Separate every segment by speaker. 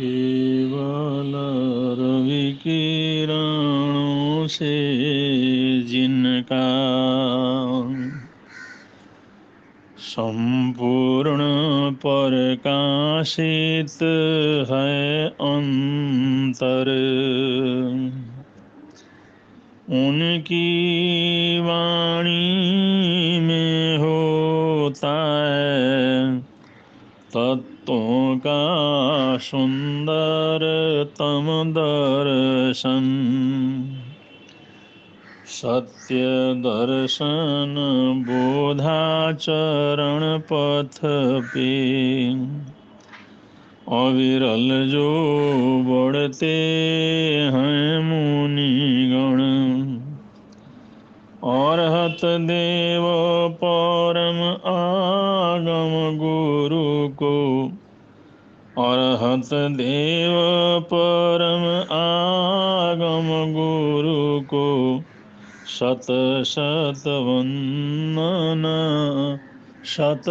Speaker 1: केवल रवि किरणों से जिनका संपूर्ण प्रकाशित है अंतर, उनकी वाणी में होता है तत्वों का सुंदरतम दर्शन। सत्य दर्शन बोधाचरण पथ पे अविरल जो बढ़ते हैं मुनिगण, अर्हत देव परम आगम गुरु को, अर्हत देव परम आगम गुरु को शत शत वंदन, शत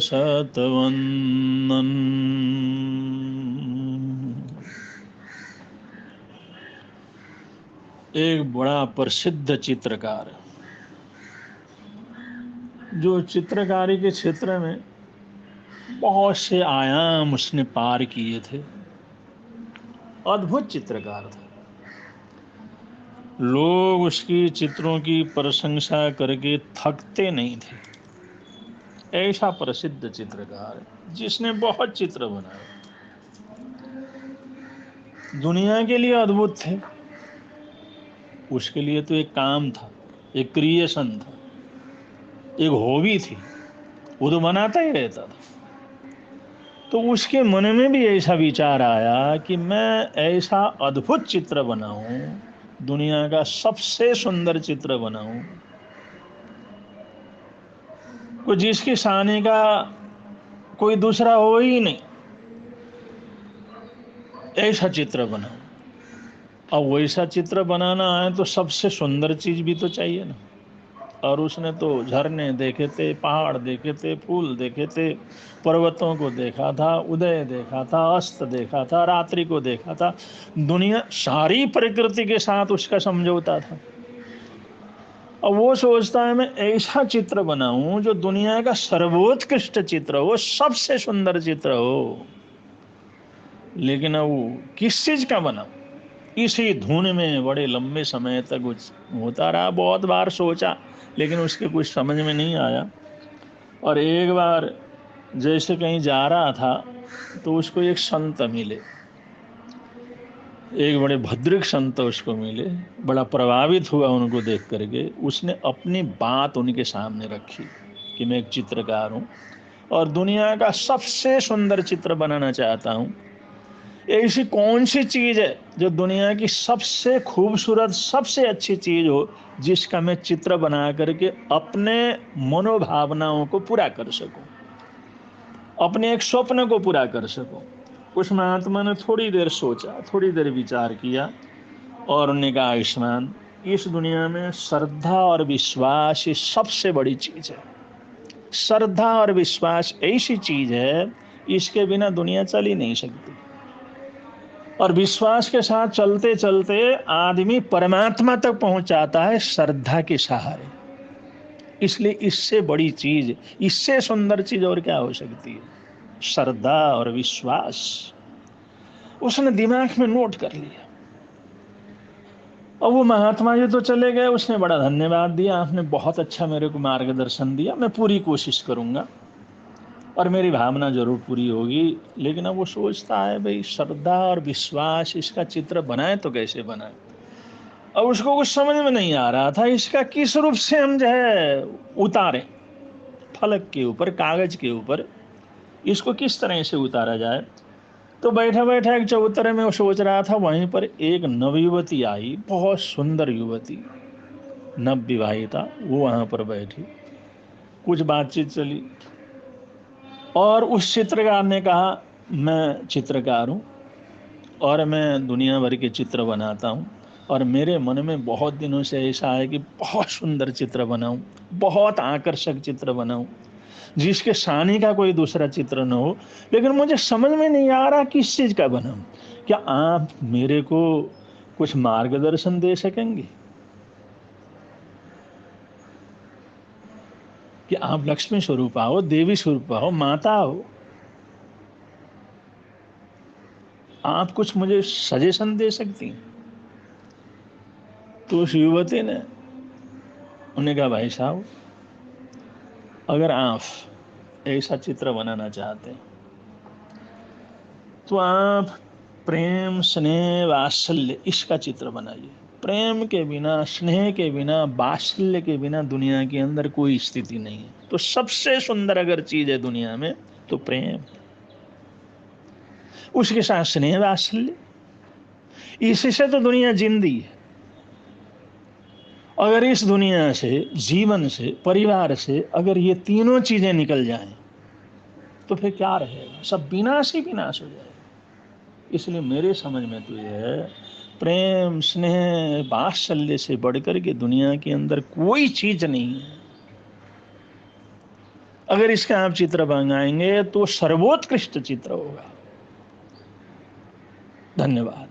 Speaker 1: शत वंदन। एक बड़ा प्रसिद्ध चित्रकार जो चित्रकारी के क्षेत्र में बहुत से आयाम उसने पार किए थे, अद्भुत चित्रकार था। लोग उसकी चित्रों की प्रशंसा करके थकते नहीं थे। ऐसा प्रसिद्ध चित्रकार है जिसने बहुत चित्र बनाए, दुनिया के लिए अद्भुत थे। उसके लिए तो एक काम था, एक क्रिएशन था, एक हॉबी थी, वो तो बनाता ही रहता था। तो उसके मन में भी ऐसा विचार आया कि मैं ऐसा अद्भुत चित्र बनाऊं, दुनिया का सबसे सुंदर चित्र बनाऊं, को जिसके साने का कोई दूसरा हो ही नहीं, ऐसा चित्र बनाऊं। अब वैसा चित्र बनाना है तो सबसे सुंदर चीज भी तो चाहिए ना। और उसने तो झरने देखे थे, पहाड़ देखे थे, फूल देखे थे, पर्वतों को देखा था, उदय देखा था, अस्त देखा था, रात्रि को देखा था। दुनिया सारी प्रकृति के साथ उसका समझौता था। अब वो सोचता है मैं ऐसा चित्र बनाऊं जो दुनिया का सर्वोत्कृष्ट चित्र हो, सबसे सुंदर चित्र हो। लेकिन अब वो किस चीज का बनाऊं, इसी धुन में बड़े लंबे समय तक होता रहा। बहुत बार सोचा लेकिन उसके कुछ समझ में नहीं आया। और एक बार जैसे कहीं जा रहा था तो उसको एक संत मिले, एक बड़े भद्रिक संत उसको मिले। बड़ा प्रभावित हुआ उनको देख करके। उसने अपनी बात उनके सामने रखी कि मैं एक चित्रकार हूँ और दुनिया का सबसे सुंदर चित्र बनाना चाहता हूँ। ऐसी कौन सी चीज है जो दुनिया की सबसे खूबसूरत, सबसे अच्छी चीज हो, जिसका मैं चित्र बना करके अपने मनोभावनाओं को पूरा कर सकूं, अपने एक स्वप्न को पूरा कर सकूं। उस महात्मा ने थोड़ी देर सोचा, थोड़ी देर विचार किया और उन्होंने कहा, आयुष्मान, इस दुनिया में श्रद्धा और विश्वास ये सबसे बड़ी चीज है। श्रद्धा और विश्वास ऐसी चीज है, इसके बिना दुनिया चल ही नहीं सकती। और विश्वास के साथ चलते चलते आदमी परमात्मा तक पहुंच जाता है श्रद्धा के सहारे। इसलिए इससे बड़ी चीज, इससे सुंदर चीज और क्या हो सकती है? श्रद्धा और विश्वास। उसने दिमाग में नोट कर लिया। और वो महात्मा जी तो चले गए। उसने बड़ा धन्यवाद दिया, आपने बहुत अच्छा मेरे को मार्गदर्शन दिया, मैं पूरी कोशिश करूंगा और मेरी भावना जरूर पूरी होगी। लेकिन अब वो सोचता है, भाई श्रद्धा और विश्वास, इसका चित्र बनाए तो कैसे बनाए? अब उसको कुछ समझ में नहीं आ रहा था, इसका किस रूप से हम जो है उतारें, फलक के ऊपर, कागज के ऊपर इसको किस तरह से उतारा जाए। तो बैठा बैठा एक चबूतरे में वो सोच रहा था। वहीं पर एक नवयुवती आई, बहुत सुंदर युवती, नव विवाहिता। वो वहां पर बैठी, कुछ बातचीत चली और उस चित्रकार ने कहा, मैं चित्रकार हूँ और मैं दुनिया भर के चित्र बनाता हूँ और मेरे मन में बहुत दिनों से ऐसा है कि बहुत सुंदर चित्र बनाऊं, बहुत आकर्षक चित्र बनाऊं। जिसके सानी का कोई दूसरा चित्र न हो, लेकिन मुझे समझ में नहीं आ रहा किस चीज का बनाऊं। क्या आप मेरे को कुछ मार्गदर्शन दे सकेंगे कि आप लक्ष्मी स्वरूपा हो, देवी स्वरूपा हो, माता हो, आप कुछ मुझे सजेशन दे सकती हैं? तो उस युवती ने उन्हें कहा, भाई साहब, अगर आप ऐसा चित्र बनाना चाहते हैं तो आप प्रेम, स्नेह, वात्सल्य इसका चित्र बनाइए। प्रेम के बिना, स्नेह के बिना, वात्सल्य के बिना दुनिया के अंदर कोई स्थिति नहीं है। तो सबसे सुंदर अगर चीज है दुनिया में तो प्रेम, उसके साथ स्नेह, वात्सल्य, इसी से तो दुनिया जिंदी है। अगर इस दुनिया से, जीवन से, परिवार से अगर ये तीनों चीजें निकल जाएं तो फिर क्या रहेगा? सब विनाश ही विनाश हो जाएगा। इसलिए मेरे समझ में तो यह है, प्रेम, स्नेह, वात्सल्य से बढ़कर के दुनिया के अंदर कोई चीज नहीं है। अगर इसका आप चित्र बनाएंगे तो सर्वोत्कृष्ट चित्र होगा। धन्यवाद।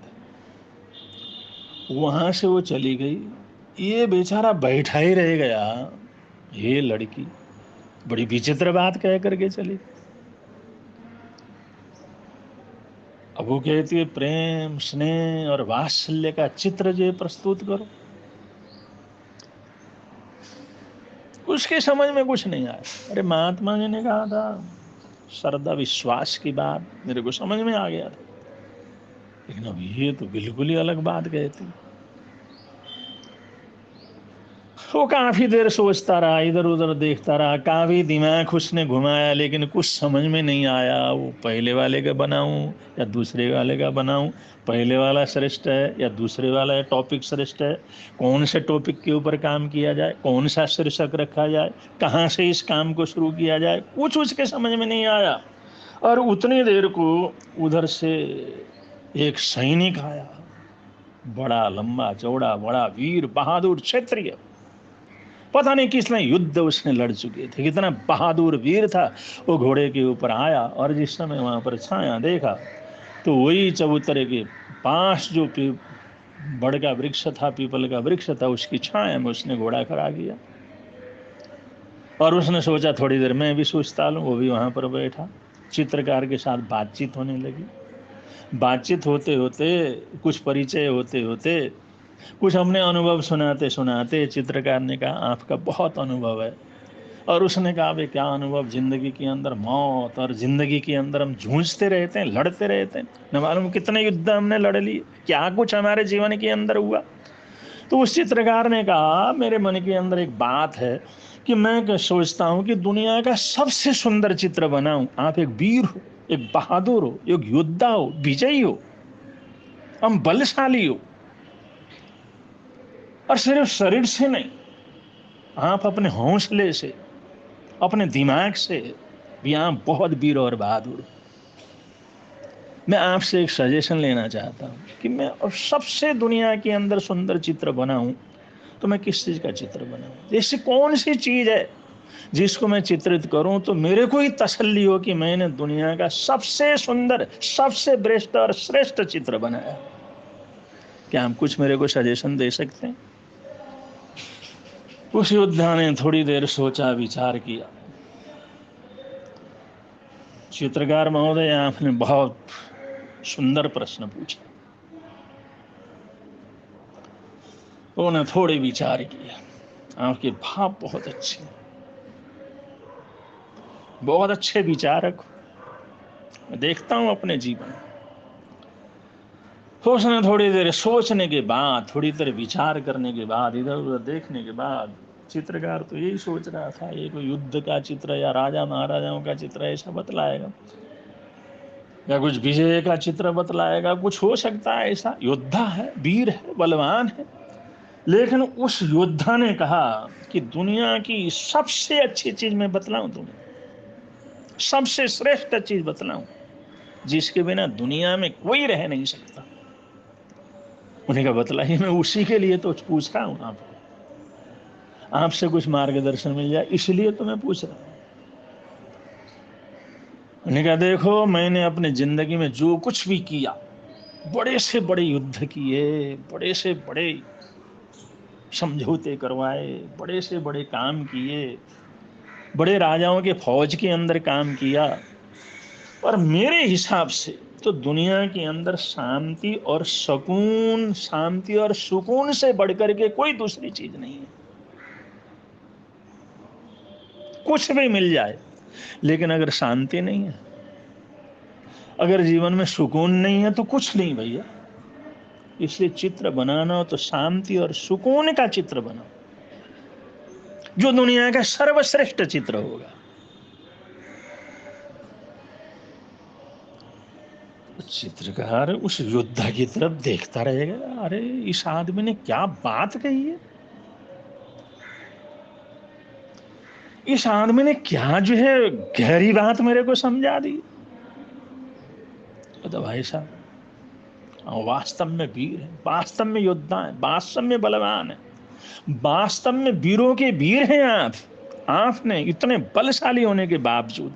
Speaker 1: वहां से वो चली गई, ये बेचारा बैठा ही रह गया। ये लड़की बड़ी विचित्र बात कह करके चली। अब वो कहती है प्रेम, स्नेह और वात्सल्य का चित्र जो प्रस्तुत करो। उसके समझ में कुछ नहीं आया। अरे महात्मा जी ने कहा था श्रद्धा विश्वास की बात, मेरे को समझ में आ गया था, लेकिन अब ये तो बिल्कुल ही अलग बात कहती। वो काफी देर सोचता रहा, इधर उधर देखता रहा, काफी दिमाग उसने घुमाया, लेकिन कुछ समझ में नहीं आया। वो पहले वाले का बनाऊं या दूसरे वाले का बनाऊं, पहले वाला श्रेष्ठ है या दूसरे वाला टॉपिक श्रेष्ठ है, कौन से टॉपिक के ऊपर काम किया जाए, कौन सा शीर्षक रखा जाए, कहाँ से इस काम को शुरू किया जाए, कुछ उसके समझ में नहीं आया। और उतनी देर को उधर से एक सैनिक आया, बड़ा लंबा चौड़ा, बड़ा वीर बहादुर क्षत्रिय। पता नहीं किसने युद्ध उसने लड़ चुके थे, कितना बहादुर वीर था। वो घोड़े के ऊपर आया और जिस समय वहां पर छाया देखा तो वही चबूतरे के पास जो बड़ का वृक्ष था, पीपल का वृक्ष था, उसकी छाया में उसने घोड़ा खड़ा किया। और उसने सोचा थोड़ी देर मैं भी सोचता लूं। वो भी वहां पर बैठा, चित्रकार के साथ बातचीत होने लगी। बातचीत होते होते, कुछ परिचय होते होते, कुछ हमने अनुभव सुनाते सुनाते चित्रकार ने कहा आपका बहुत अनुभव है। और उसने कहा भाई क्या अनुभव, जिंदगी के अंदर मौत और जिंदगी के अंदर हम जूझते रहते हैं, लड़ते रहते हैं, न मालूम कितने युद्ध हमने लड़ लिए, क्या कुछ हमारे जीवन के अंदर हुआ। तो उस चित्रकार ने कहा मेरे मन के अंदर एक बात है कि मैं सोचता हूं कि दुनिया का सबसे सुंदर चित्र बनाऊं। आप एक वीर हो, एक बहादुर हो, एक योद्धा हो, विजयी हो, हम बलशाली हो, और सिर्फ शरीर से नहीं, आप अपने हौसले से, अपने दिमाग से भी आप बहुत वीर और बहादुर। मैं आपसे एक सजेशन लेना चाहता हूँ कि मैं और सबसे दुनिया के अंदर सुंदर चित्र बनाऊं तो मैं किस चीज का चित्र बनाऊं? ऐसी कौन सी चीज है जिसको मैं चित्रित करूं तो मेरे को ही तसल्ली हो कि मैंने दुनिया का सबसे सुंदर, सबसे बेस्ट और श्रेष्ठ चित्र बनाया। क्या आप कुछ मेरे को सजेशन दे सकते हैं? उस योद्धा ने थोड़ी देर सोचा, विचार किया। चित्रकार महोदय, आपने बहुत सुंदर प्रश्न पूछा। उन्होंने थोड़े विचार किया। आपके भाव बहुत अच्छे, बहुत अच्छे विचारक मैं देखता हूं अपने जीवन में। तो उसने थोड़ी देर सोचने के बाद, थोड़ी देर विचार करने के बाद, इधर उधर देखने के बाद, चित्रकार तो यही सोच रहा था ये कोई युद्ध का चित्र या राजा महाराजाओं का चित्र ऐसा बतलाएगा, या कुछ विजय का चित्र बतलाएगा, कुछ हो सकता है ऐसा। योद्धा है, वीर है, बलवान है। लेकिन उस योद्धा ने कहा कि दुनिया की सबसे अच्छी चीज मैं बतलाऊं तुम्हें, सबसे श्रेष्ठ चीज बतलाऊं जिसके बिना दुनिया में कोई रह नहीं सकता। उन्हें कहा बतलाइए। मैं उसी के लिए तो पूछ रहा हूं आपको, आपसे कुछ मार्गदर्शन मिल जाए इसलिए तो मैं पूछ रहा हूं। उन्होंने कहा देखो मैंने अपने जिंदगी में जो कुछ भी किया, बड़े से बड़े युद्ध किए, बड़े से बड़े समझौते करवाए, बड़े से बड़े काम किए, बड़े राजाओं के फौज के अंदर काम किया, पर मेरे हिसाब से तो दुनिया के अंदर शांति और सुकून, शांति और सुकून से बढ़कर के कोई दूसरी चीज नहीं है। कुछ भी मिल जाए, लेकिन अगर शांति नहीं है, अगर जीवन में सुकून नहीं है, तो कुछ नहीं भैया। इसलिए चित्र बनाना हो तो शांति और सुकून का चित्र बनाओ, जो दुनिया का सर्वश्रेष्ठ चित्र होगा। चित्रकार उस योद्धा की तरफ देखता रहेगा, अरे इस आदमी ने क्या बात कही है, इस आदमी ने क्या जो है गहरी बात मेरे को समझा दी। तो भाई साहब वास्तव में वीर है, वास्तव में योद्धा है, वास्तव में बलवान है, वास्तव में वीरों के वीर हैं आप। आपने इतने बलशाली होने के बावजूद,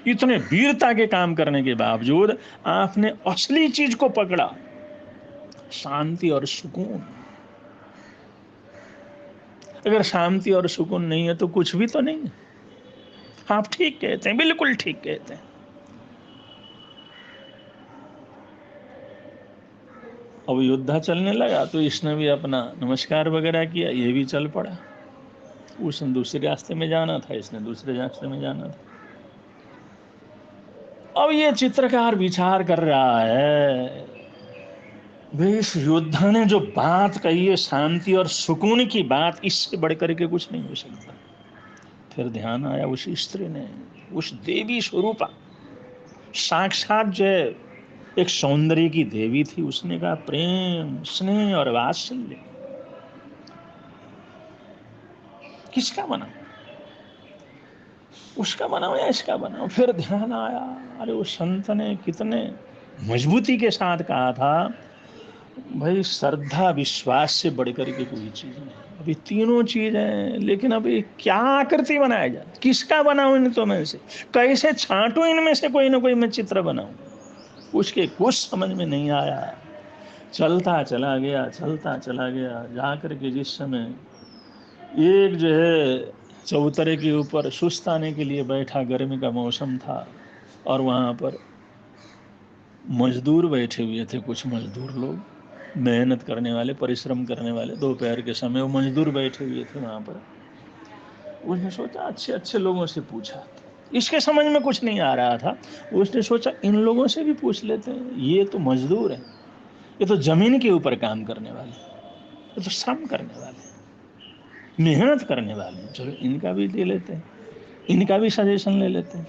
Speaker 1: इतने वीरता के काम करने के बावजूद आपने असली चीज को पकड़ा, शांति और सुकून। अगर शांति और सुकून नहीं है तो कुछ भी तो नहीं है। आप ठीक कहते हैं, बिल्कुल ठीक कहते हैं। अब योद्धा चलने लगा तो इसने भी अपना नमस्कार वगैरह किया, ये भी चल पड़ा। उसने दूसरे रास्ते में जाना था, इसने दूसरे रास्ते में जाना था। अब ये चित्रकार विचार कर रहा है, भाई इस योद्धा ने जो बात कही है शांति और सुकून की बात, इससे बढ़कर के कुछ नहीं हो सकता। फिर ध्यान आया उस स्त्री ने, उस देवी स्वरूपा, साक्षात जो है एक सौंदर्य की देवी थी। उसने कहा प्रेम, स्नेह और वात्सल्य किसका बना, उसका बनाओ या इसका बनाओ। फिर ध्यान आया, अरे उस संत ने कितने मजबूती के साथ कहा था, भाई श्रद्धा विश्वास से बढ़कर के कोई चीज नहीं। अभी तीनों चीज हैं, लेकिन अभी क्या आकृति बनाया जाए, किसका बनाऊं इन तो में से, कैसे छांटू इनमें से कोई ना कोई मैं चित्र बनाऊं, उसके कुछ समझ में नहीं आया। चलता चला गया, चलता चला गया, जाकर के जिस समय एक जो है चौतरे के ऊपर सुस्ताने के लिए बैठा, गर्मी का मौसम था, और वहाँ पर मजदूर बैठे हुए थे, कुछ मजदूर लोग, मेहनत करने वाले, परिश्रम करने वाले। दोपहर के समय वो मजदूर बैठे हुए थे वहाँ पर। उसने सोचा अच्छे अच्छे लोगों से पूछा, इसके समझ में कुछ नहीं आ रहा था। उसने सोचा इन लोगों से भी पूछ लेते हैं, ये तो मजदूर हैं, ये तो जमीन के ऊपर काम करने वाले, ये तो श्रम करने वाले, मेहनत करने वाले, चलो इनका भी ले लेते हैं, इनका भी सजेशन ले लेते हैं।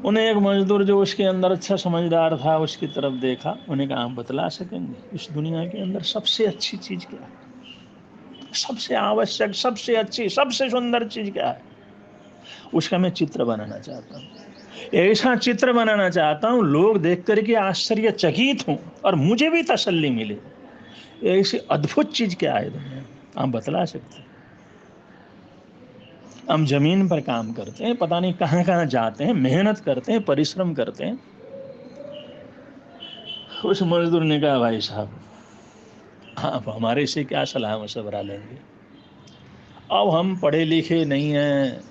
Speaker 1: उन्हें एक मजदूर जो उसके अंदर अच्छा समझदार था, उसकी तरफ देखा। उन्हें कहा आप बतला सकेंगे इस दुनिया के अंदर सबसे अच्छी चीज क्या है, सबसे आवश्यक, सबसे अच्छी, सबसे सुंदर चीज क्या है? उसका मैं चित्र बनाना चाहता हूँ, ऐसा चित्र बनाना चाहता हूँ लोग देख करके आश्चर्यचकित हों और मुझे भी तसल्ली मिले। ऐसी अद्भुत चीज क्या है दुनिया में, आप बतला सकते हैं? हम जमीन पर काम करते हैं, पता नहीं कहाँ कहाँ जाते हैं, मेहनत करते हैं, परिश्रम करते हैं। उस मजदूर ने कहा भाई साहब आप हमारे से क्या सलाह मशवरा लेंगे, अब हम पढ़े लिखे नहीं हैं,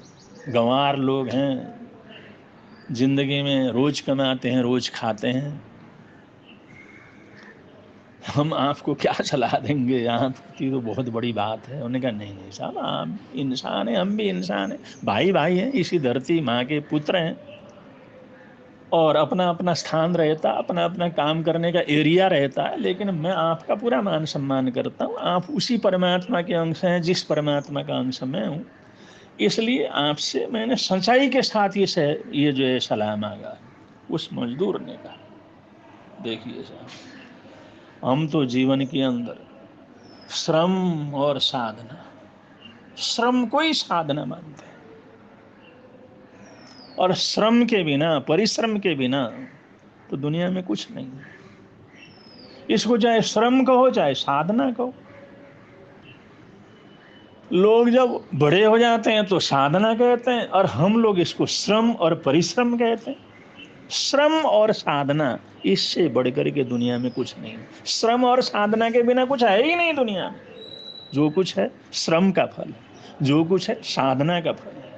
Speaker 1: गंवार लोग हैं, जिंदगी में रोज कमाते हैं, रोज खाते हैं, हम आपको क्या सलाह देंगे, आपकी तो बहुत बड़ी बात है। उन्होंने कहा नहीं नहीं साहब, आप इंसान हैं, हम भी इंसान हैं, भाई भाई हैं, इसी धरती माँ के पुत्र हैं, और अपना अपना स्थान रहता, अपना अपना काम करने का एरिया रहता है। लेकिन मैं आपका पूरा मान सम्मान करता हूँ, आप उसी परमात्मा के अंश हैं जिस परमात्मा का अंश मैं हूँ, इसलिए आपसे मैंने सच्चाई के साथ ये जो है सलाह मांगा। उस मजदूर ने कहा देखिए साहब, हम तो जीवन के अंदर श्रम और साधना, श्रम को ही साधना मानते हैं, और श्रम के बिना, परिश्रम के बिना तो दुनिया में कुछ नहीं है। इसको चाहे श्रम कहो चाहे साधना कहो। लोग जब बड़े हो जाते हैं तो साधना कहते हैं, और हम लोग इसको श्रम और परिश्रम कहते हैं। श्रम और साधना, इससे बढ़कर के दुनिया में कुछ नहीं। श्रम और साधना के बिना कुछ है ही नहीं दुनिया में। जो कुछ है श्रम का फल है, जो कुछ है साधना का फल है।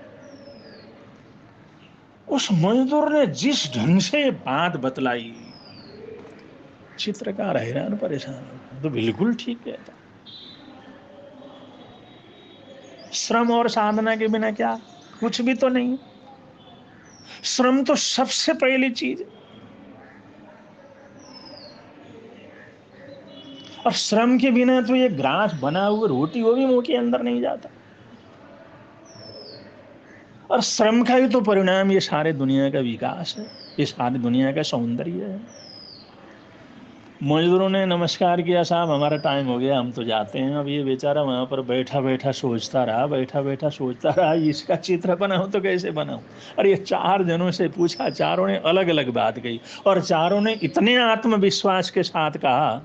Speaker 1: उस मजदूर ने जिस ढंग से बात बतलाई, चित्रकार हैरान परेशान हो गया। तो बिल्कुल ठीक कहता। श्रम और साधना के बिना क्या, कुछ भी तो नहीं। श्रम तो सबसे पहली चीज, और श्रम के बिना तो ये ग्रास बना हुआ रोटी वो भी मुंह के अंदर नहीं जाता। और श्रम का ही तो परिणाम ये सारे दुनिया का विकास है, ये सारी दुनिया का सौंदर्य है। मजदूरों ने नमस्कार किया, साहब हमारा टाइम हो गया, हम तो जाते हैं। अब ये बेचारा वहां पर बैठा बैठा सोचता रहा, बैठा बैठा सोचता रहा, इसका चित्र बनाऊं तो कैसे बनाऊं। और ये 4 जनों से पूछा, चारों ने अलग अलग बात कही, और चारों ने इतने आत्मविश्वास के साथ कहा,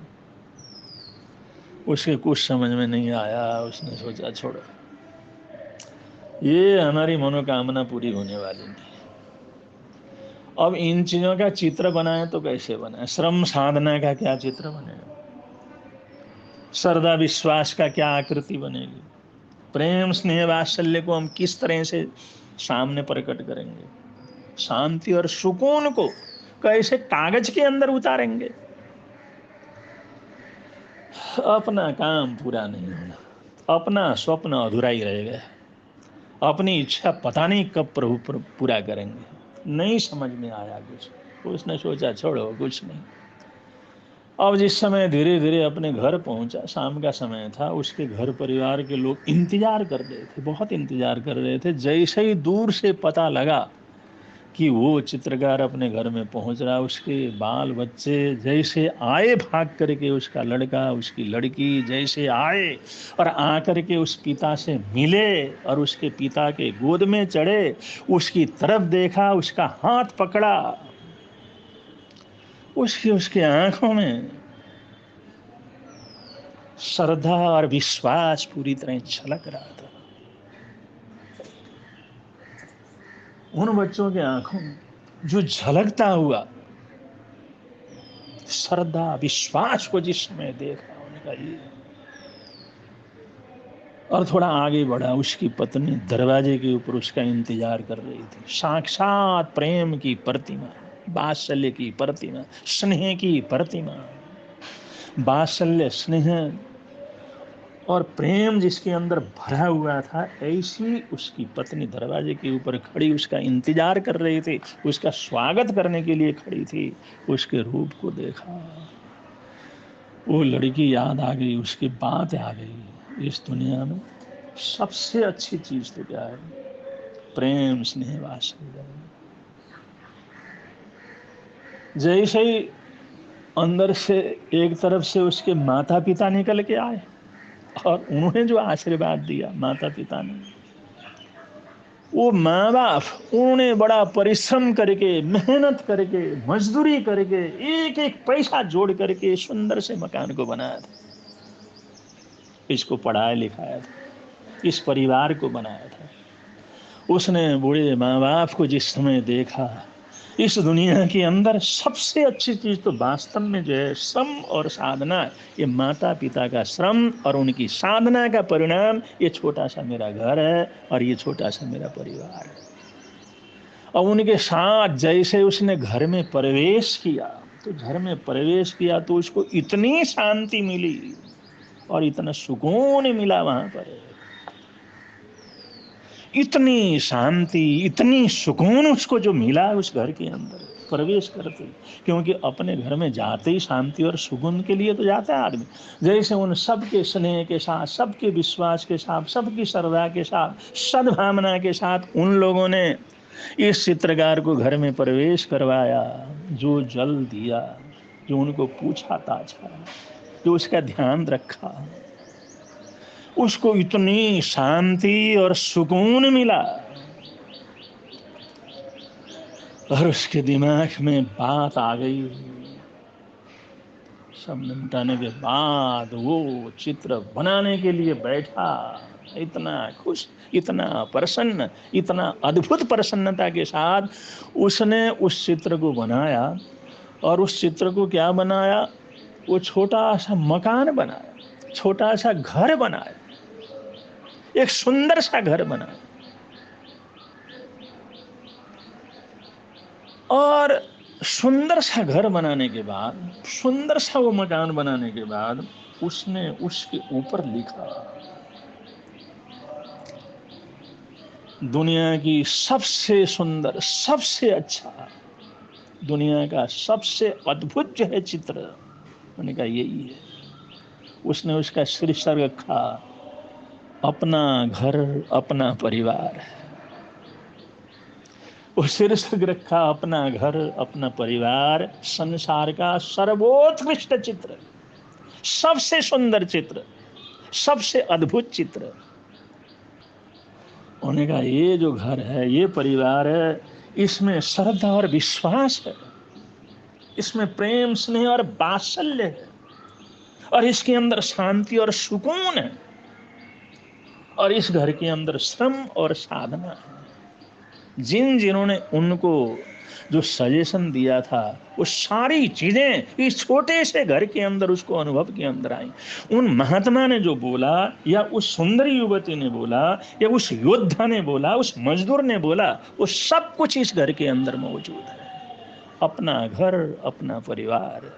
Speaker 1: उसके कुछ समझ में नहीं आया। उसने सोचा छोड़ो, ये हमारी मनोकामना पूरी होने वाली नहीं। अब इन चीजों का चित्र बनाए तो कैसे बनाए? श्रम साधना का क्या चित्र बनेगा? श्रद्धा विश्वास का क्या आकृति बनेगी? प्रेम स्नेह वात्सल्य को हम किस तरह से सामने प्रकट करेंगे? शांति और सुकून को कैसे कागज के अंदर उतारेंगे? अपना काम पूरा नहीं होना, अपना स्वप्न अधूरा ही रहेगा, अपनी इच्छा पता नहीं कब प्रभु पूरा करेंगे। नहीं समझ में आया कुछ, उसने सोचा छोड़ो कुछ नहीं। अब जिस समय धीरे धीरे अपने घर पहुंचा, शाम का समय था, उसके घर परिवार के लोग इंतजार कर रहे थे, बहुत इंतजार कर रहे थे। जैसे ही दूर से पता लगा कि वो चित्रकार अपने घर में पहुंच रहा, उसके बाल बच्चे जैसे आए भाग करके, उसका लड़का उसकी लड़की जैसे आए और आकर के उस पिता से मिले और उसके पिता के गोद में चढ़े, उसकी तरफ देखा, उसका हाथ पकड़ा, उसके आंखों में श्रद्धा और विश्वास पूरी तरह झलक रहा था। उन बच्चों के आंखों में जो झलकता हुआ श्रद्धा विश्वास को जिस समय देखा, उनका ये। और थोड़ा आगे बढ़ा, उसकी पत्नी दरवाजे के ऊपर उसका इंतजार कर रही थी। साक्षात प्रेम की प्रतिमा, वात्सल्य की प्रतिमा, स्नेह की प्रतिमा, वात्सल्य स्नेह और प्रेम जिसके अंदर भरा हुआ था, ऐसी उसकी पत्नी दरवाजे के ऊपर खड़ी उसका इंतजार कर रही थी, उसका स्वागत करने के लिए खड़ी थी। उसके रूप को देखा, वो लड़की याद आ गई, उसकी बात आ गई। इस दुनिया में सबसे अच्छी चीज तो क्या है? प्रेम स्नेह वात्सल्य। जैसे ही अंदर से एक तरफ से उसके माता पिता निकल के आए और उन्होंने जो आशीर्वाद दिया, माता पिता ने, वो माँ बाप, उन्होंने बड़ा परिश्रम करके, मेहनत करके, मजदूरी करके, एक एक पैसा जोड़ करके सुंदर से मकान को बनाया था, इसको पढ़ाया लिखाया था, इस परिवार को बनाया था। उसने बूढ़े माँ बाप को जिस समय देखा, इस दुनिया के अंदर सबसे अच्छी चीज तो वास्तव में जो है श्रम और साधना, ये माता पिता का श्रम और उनकी साधना का परिणाम, ये छोटा सा मेरा घर है और ये छोटा सा मेरा परिवार है। और उनके साथ जैसे उसने घर में प्रवेश किया, तो घर में प्रवेश किया तो उसको इतनी शांति मिली और इतना सुकून मिला वहां पर, इतनी शांति, इतनी सुकून उसको जो मिला उस घर के अंदर प्रवेश करते। क्योंकि अपने घर में जाते ही शांति और सुकून के लिए तो जाता है आदमी। जैसे उन सबके स्नेह के साथ, सबके विश्वास के साथ, सबकी श्रद्धा के साथ, सद्भावना के साथ उन लोगों ने इस चित्रकार को घर में प्रवेश करवाया, जो जल दिया, जो उनको पूछा ताछा, जो उसका ध्यान रखा, उसको इतनी शांति और सुकून मिला। और उसके दिमाग में बात आ गई। सब निपटाने के बाद वो चित्र बनाने के लिए बैठा। इतना खुश, इतना प्रसन्न, इतना अद्भुत प्रसन्नता के साथ उसने उस चित्र को बनाया। और उस चित्र को क्या बनाया, वो छोटा सा मकान बनाया, छोटा सा घर बनाया, एक सुंदर सा घर बनाया। और सुंदर सा घर बनाने के बाद, सुंदर सा वो मकान बनाने के बाद उसने उसके ऊपर लिखा, दुनिया की सबसे सुंदर, सबसे अच्छा, दुनिया का सबसे अद्भुत जो है चित्र, मैंने कहा यही है। उसने उसका शीर्षक रखा, अपना घर अपना परिवार। वो शीर्षक रखा, अपना घर अपना परिवार, संसार का सर्वोत्कृष्ट चित्र, सबसे सुंदर चित्र, सबसे अद्भुत चित्र। उन्होंने कहा ये जो घर है, ये परिवार है, इसमें श्रद्धा और विश्वास है, इसमें प्रेम स्नेह और वात्सल्य है, और इसके अंदर शांति और सुकून है, और इस घर के अंदर श्रम और साधना है। जिन्होंने उनको जो सजेशन दिया था, वो सारी चीजें इस छोटे से घर के अंदर उसको अनुभव के अंदर आई। उन महात्मा ने जो बोला, या उस सुंदरी युवती ने बोला, या उस योद्धा ने बोला, उस मजदूर ने बोला, वो सब कुछ इस घर के अंदर मौजूद है। अपना घर अपना परिवार,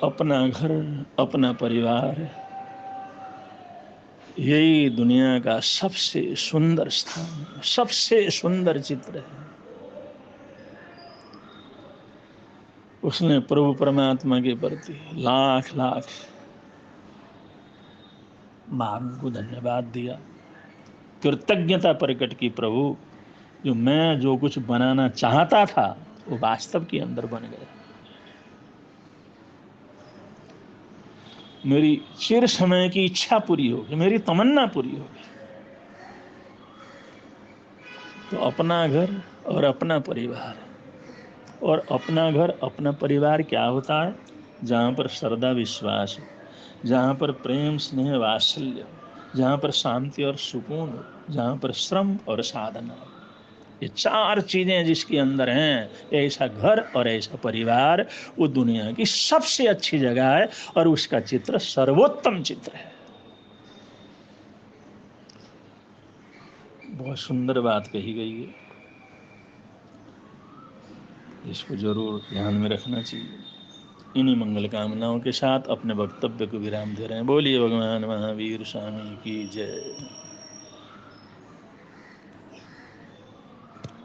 Speaker 1: अपना घर अपना परिवार, यही दुनिया का सबसे सुंदर स्थान, सबसे सुंदर चित्र है। उसने प्रभु परमात्मा के प्रति लाख लाख महान को धन्यवाद दिया, कृतज्ञता प्रकट की, प्रभु जो मैं जो कुछ बनाना चाहता था वो वास्तव के अंदर बन गया। मेरी चिर समय की इच्छा पूरी होगी, मेरी तमन्ना पूरी होगी। तो अपना घर और अपना परिवार, और अपना घर अपना परिवार क्या होता है, जहाँ पर श्रद्धा विश्वास हो, जहाँ पर प्रेम स्नेह वात्सल्य, जहाँ पर शांति और सुकून हो, जहाँ पर श्रम और साधना हो। ये चार चीजें जिसके अंदर हैं, ऐसा घर और ऐसा परिवार, वो दुनिया की सबसे अच्छी जगह है, और उसका चित्र सर्वोत्तम चित्र है। बहुत सुंदर बात कही गई है, इसको जरूर ध्यान में रखना चाहिए। इन्हीं मंगल कामनाओं के साथ अपने वक्तव्य को विराम दे रहे हैं। बोलिए भगवान महावीर स्वामी की जय।